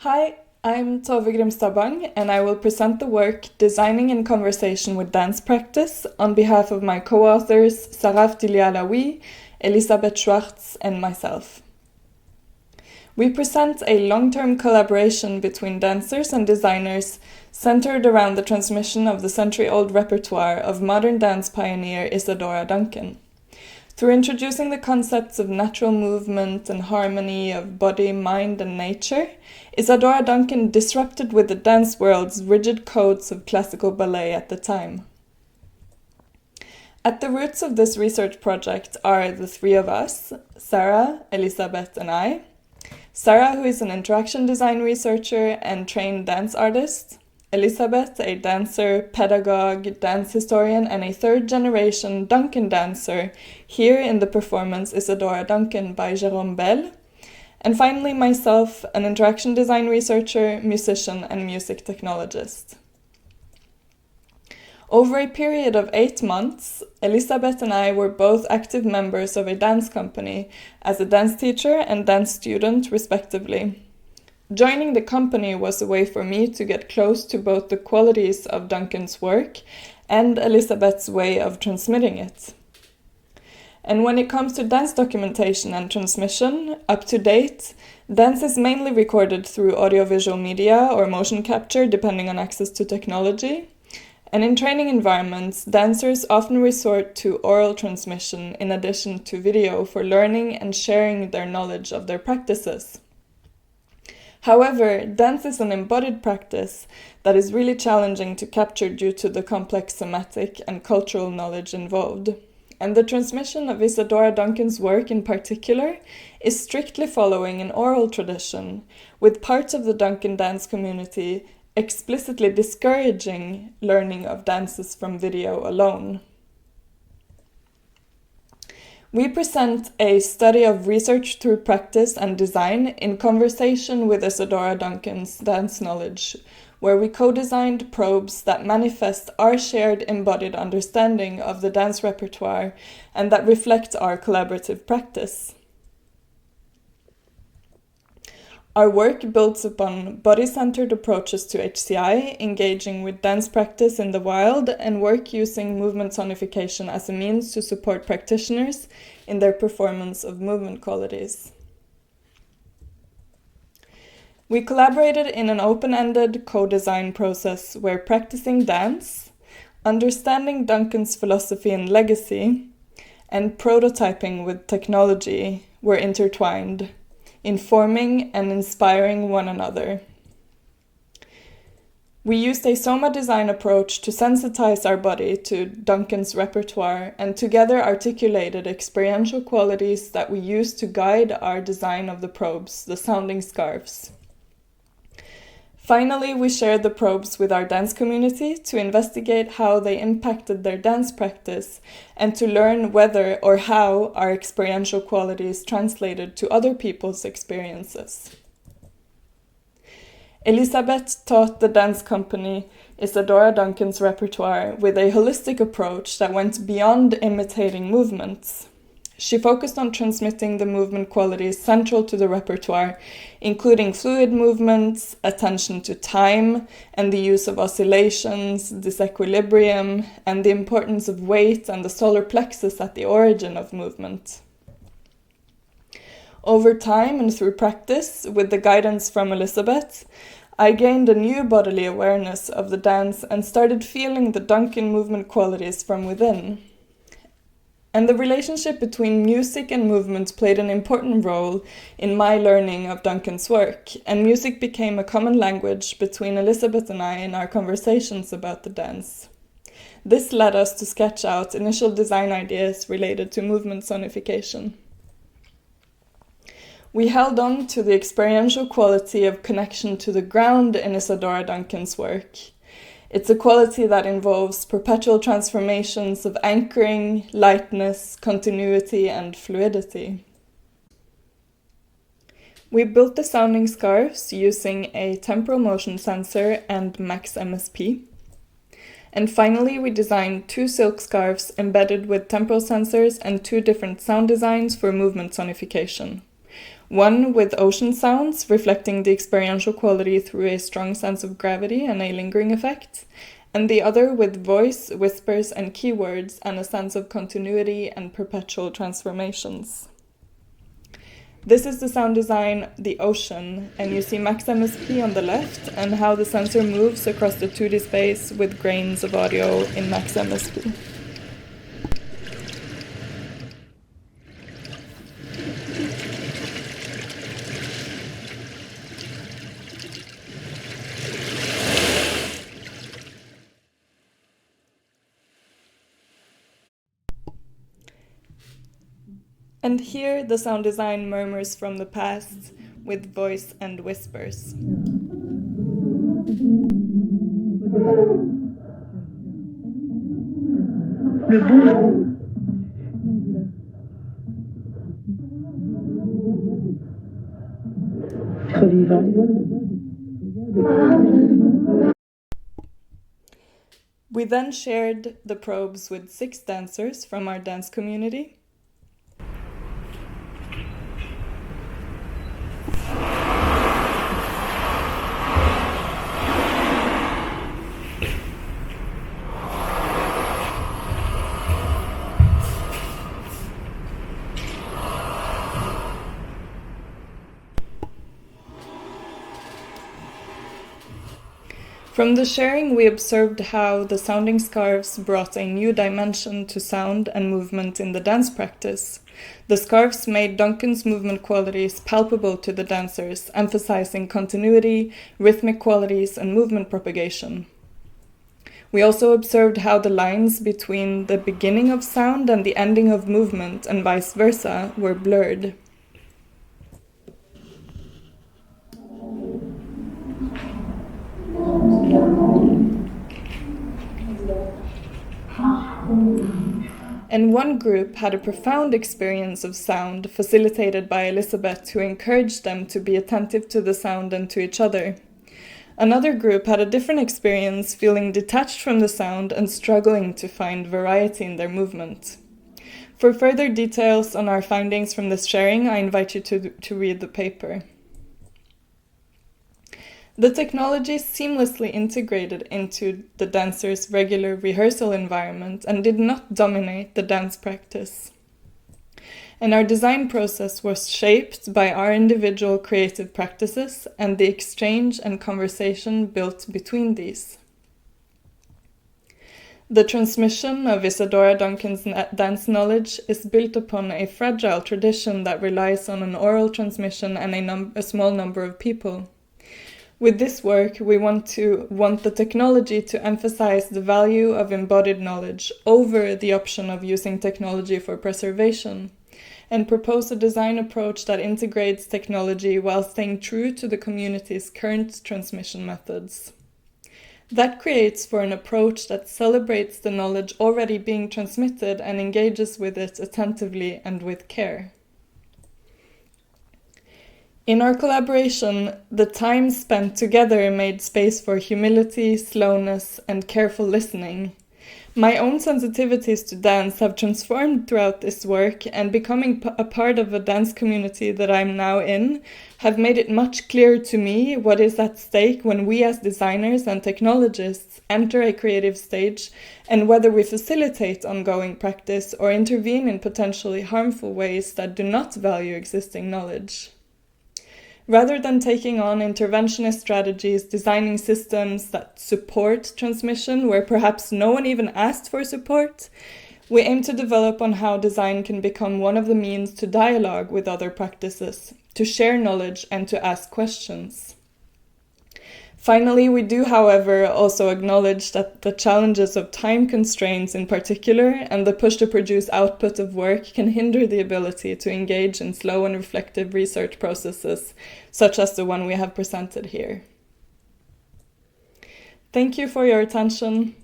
Hi, I'm Tove Grimstad, and I will present the work Designing in Conversation with Dance Practice on behalf of my co-authors Fdili Alaoui, Elisabeth Schwartz, and myself. We present a long-term collaboration between dancers and designers centered around the transmission of the century-old repertoire of modern dance pioneer Isadora Duncan. Through introducing the concepts of natural movement and harmony of body, mind, and nature, Isadora Duncan disrupted with the dance world's rigid codes of classical ballet at the time. At the roots of this research project are the three of us, Sarah, Elisabeth, and I. Sarah, who is an interaction design researcher and trained dance artist. Elisabeth, a dancer, pedagogue, dance historian, and a third-generation Duncan dancer, here in the performance Isadora Duncan by Jérôme Bell. And finally, myself, an interaction design researcher, musician, and music technologist. Over a period of 8 months, Elisabeth and I were both active members of a dance company as a dance teacher and dance student, respectively. Joining the company was a way for me to get close to both the qualities of Duncan's work and Elisabeth's way of transmitting it. And when it comes to dance documentation and transmission, up to date, dance is mainly recorded through audiovisual media or motion capture, depending on access to technology. And in training environments, dancers often resort to oral transmission in addition to video for learning and sharing their knowledge of their practices. However, dance is an embodied practice that is really challenging to capture due to the complex somatic and cultural knowledge involved. And the transmission of Isadora Duncan's work in particular is strictly following an oral tradition, with parts of the Duncan dance community explicitly discouraging learning of dances from video alone. We present a study of research through practice and design in conversation with Isadora Duncan's dance knowledge, where we co-designed probes that manifest our shared embodied understanding of the dance repertoire and that reflect our collaborative practice. Our work builds upon body-centered approaches to HCI, engaging with dance practice in the wild, and work using movement sonification as a means to support practitioners in their performance of movement qualities. We collaborated in an open-ended co-design process where practicing dance, understanding Duncan's philosophy and legacy, and prototyping with technology were intertwined, informing and inspiring one another. We used a Soma design approach to sensitize our body to Duncan's repertoire and together articulated experiential qualities that we used to guide our design of the probes, the sounding scarves. Finally, we shared the probes with our dance community to investigate how they impacted their dance practice and to learn whether or how our experiential qualities translated to other people's experiences. Elisabeth taught the dance company Isadora Duncan's repertoire with a holistic approach that went beyond imitating movements. She focused on transmitting the movement qualities central to the repertoire, including fluid movements, attention to time, and the use of oscillations, disequilibrium, and the importance of weight and the solar plexus at the origin of movement. Over time and through practice, with the guidance from Elisabeth, I gained a new bodily awareness of the dance and started feeling the Duncan movement qualities from within. And the relationship between music and movement played an important role in my learning of Duncan's work, and music became a common language between Elisabeth and I in our conversations about the dance. This led us to sketch out initial design ideas related to movement sonification. We held on to the experiential quality of connection to the ground in Isadora Duncan's work. It's a quality that involves perpetual transformations of anchoring, lightness, continuity, and fluidity. We built the sounding scarves using a temporal motion sensor and max MSP. And finally, we designed 2 silk scarves embedded with temporal sensors and 2 different sound designs for movement sonification. one with ocean sounds, reflecting the experiential quality through a strong sense of gravity and a lingering effect, and the other with voice, whispers, and keywords, and a sense of continuity and perpetual transformations. This is the sound design, The Ocean, and you see max MSP on the left and how the sensor moves across the 2D space with grains of audio in max MSP. And here the sound design murmurs from the past with voice and whispers. We then shared the probes with 6 dancers from our dance community. From the sharing, we observed how the sounding scarves brought a new dimension to sound and movement in the dance practice. The scarves made Duncan's movement qualities palpable to the dancers, emphasizing continuity, rhythmic qualities, and movement propagation. We also observed how the lines between the beginning of sound and the ending of movement, and vice versa, were blurred. And one group had a profound experience of sound, facilitated by Elisabeth, who encouraged them to be attentive to the sound and to each other. Another group had a different experience, feeling detached from the sound and struggling to find variety in their movement. For further details on our findings from this sharing, I invite you to read the paper. The technology seamlessly integrated into the dancers' regular rehearsal environment and did not dominate the dance practice. And our design process was shaped by our individual creative practices and the exchange and conversation built between these. The transmission of Isadora Duncan's dance knowledge is built upon a fragile tradition that relies on an oral transmission and a small number of people. With this work, we want the technology to emphasize the value of embodied knowledge over the option of using technology for preservation, and propose a design approach that integrates technology while staying true to the community's current transmission methods. That creates for an approach that celebrates the knowledge already being transmitted and engages with it attentively and with care. In our collaboration, the time spent together made space for humility, slowness, and careful listening. My own sensitivities to dance have transformed throughout this work, and becoming a part of a dance community that I'm now in have made it much clearer to me what is at stake when we as designers and technologists enter a creative stage, and whether we facilitate ongoing practice or intervene in potentially harmful ways that do not value existing knowledge. Rather than taking on interventionist strategies, designing systems that support transmission where perhaps no one even asked for support, we aim to develop on how design can become one of the means to dialogue with other practices, to share knowledge, and to ask questions. Finally, we do, however, also acknowledge that the challenges of time constraints in particular and the push to produce output of work can hinder the ability to engage in slow and reflective research processes, such as the one we have presented here. Thank you for your attention.